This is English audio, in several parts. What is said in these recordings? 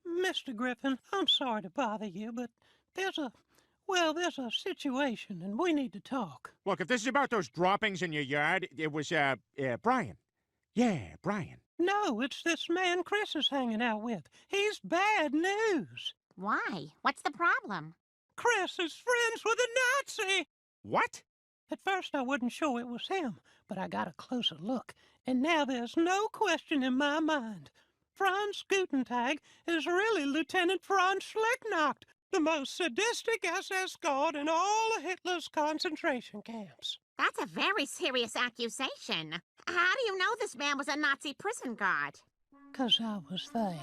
Mr. Griffin, I'm sorry to bother you, but there's a situation, and we need to talk. Look, if this is about those droppings in your yard, it was, Brian. Yeah, Brian. No, it's this man Chris is hanging out with. He's bad news. Why? What's the problem? Chris is friends with a Nazi! What? At first I wasn't sure it was him, but I got a closer look, and now there's no question in my mind. Franz Gutentag is really Lieutenant Franz Schlecknacht, the most sadistic SS guard in all of Hitler's concentration camps. That's a very serious accusation. How do you know this man was a Nazi prison guard? 'Cause I was there.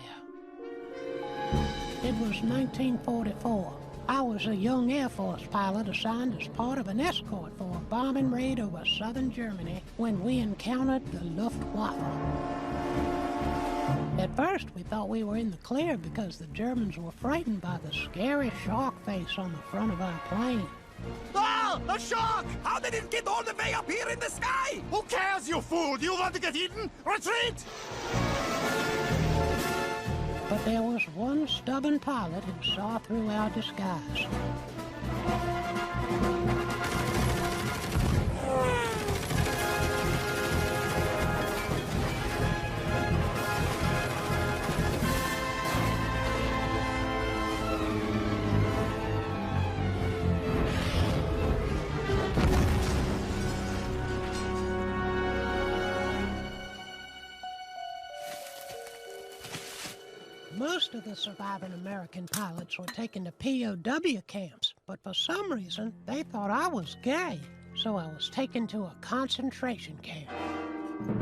It was 1944. I was a young Air Force pilot assigned as part of an escort for a bombing raid over southern Germany when we encountered the Luftwaffe. At first, we thought we were in the clear because the Germans were frightened by the scary shark face on the front of our plane. Ah! A shark! How did it get all the way up here in the sky? Who cares, you fool? Do you want to get eaten? Retreat! But there was one stubborn pilot who saw through our disguise. Most of the surviving American pilots were taken to POW camps, but for some reason, they thought I was gay, so I was taken to a concentration camp.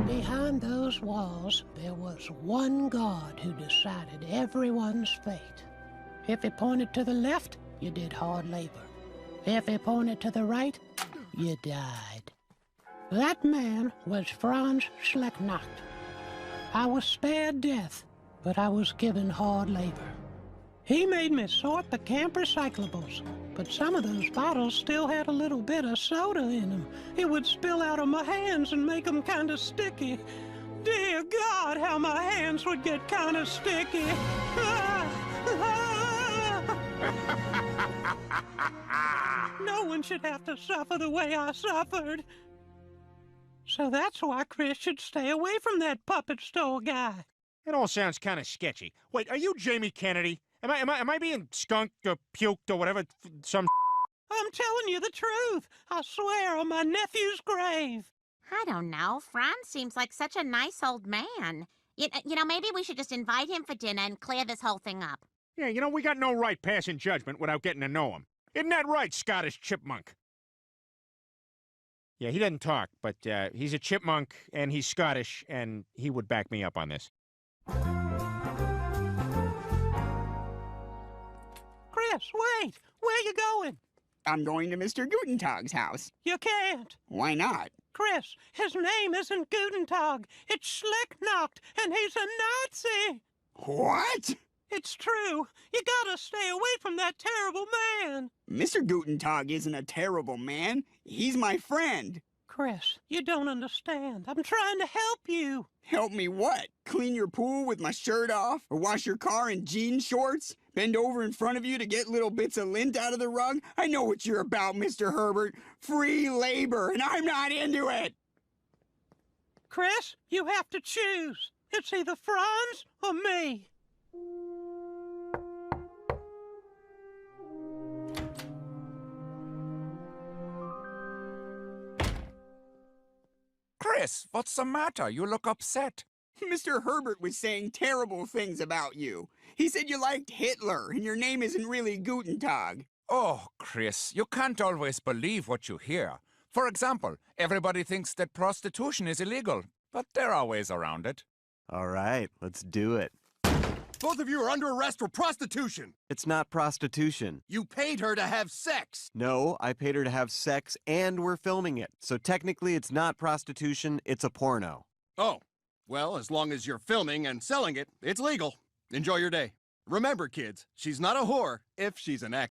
Behind those walls, there was one guard who decided everyone's fate. If he pointed to the left, you did hard labor. If he pointed to the right, you died. That man was Franz Schlecknacht. I was spared death, but I was given hard labor. He made me sort the camp recyclables, but some of those bottles still had a little bit of soda in them. It would spill out of my hands and make them kind of sticky. Dear God, how my hands would get kind of sticky. No one should have to suffer the way I suffered. So that's why Chris should stay away from that puppet store guy. It all sounds kind of sketchy. Wait, are you Jamie Kennedy? Am I being skunked or puked or whatever? I'm telling you the truth. I swear on my nephew's grave. I don't know. Franz seems like such a nice old man. You know, maybe we should just invite him for dinner and clear this whole thing up. Yeah, you know, we got no right passing judgment without getting to know him. Isn't that right, Scottish chipmunk? Yeah, he doesn't talk, but he's a chipmunk, and he's Scottish, and he would back me up on this. Chris, wait! Where you going? I'm going to Mr. Gutentag's house. You can't. Why not? Chris, his name isn't Gutentag. It's Schlecknacht, and he's a Nazi. What? It's true. You gotta stay away from that terrible man. Mr. Gutentag isn't a terrible man. He's my friend. Chris, you don't understand. I'm trying to help you. Help me what? Clean your pool with my shirt off? Or wash your car in jean shorts? Bend over in front of you to get little bits of lint out of the rug? I know what you're about, Mr. Herbert. Free labor, and I'm not into it. Chris, you have to choose. It's either Franz or me. Chris, what's the matter? You look upset. Mr. Herbert was saying terrible things about you. He said you liked Hitler, and your name isn't really Gutentag. Oh, Chris, you can't always believe what you hear. For example, everybody thinks that prostitution is illegal, but there are ways around it. All right, let's do it. Both of you are under arrest for prostitution. It's not prostitution. You paid her to have sex. No, I paid her to have sex and we're filming it. So technically it's not prostitution, it's a porno. Oh, well, as long as you're filming and selling it, it's legal. Enjoy your day. Remember, kids, she's not a whore if she's an actress.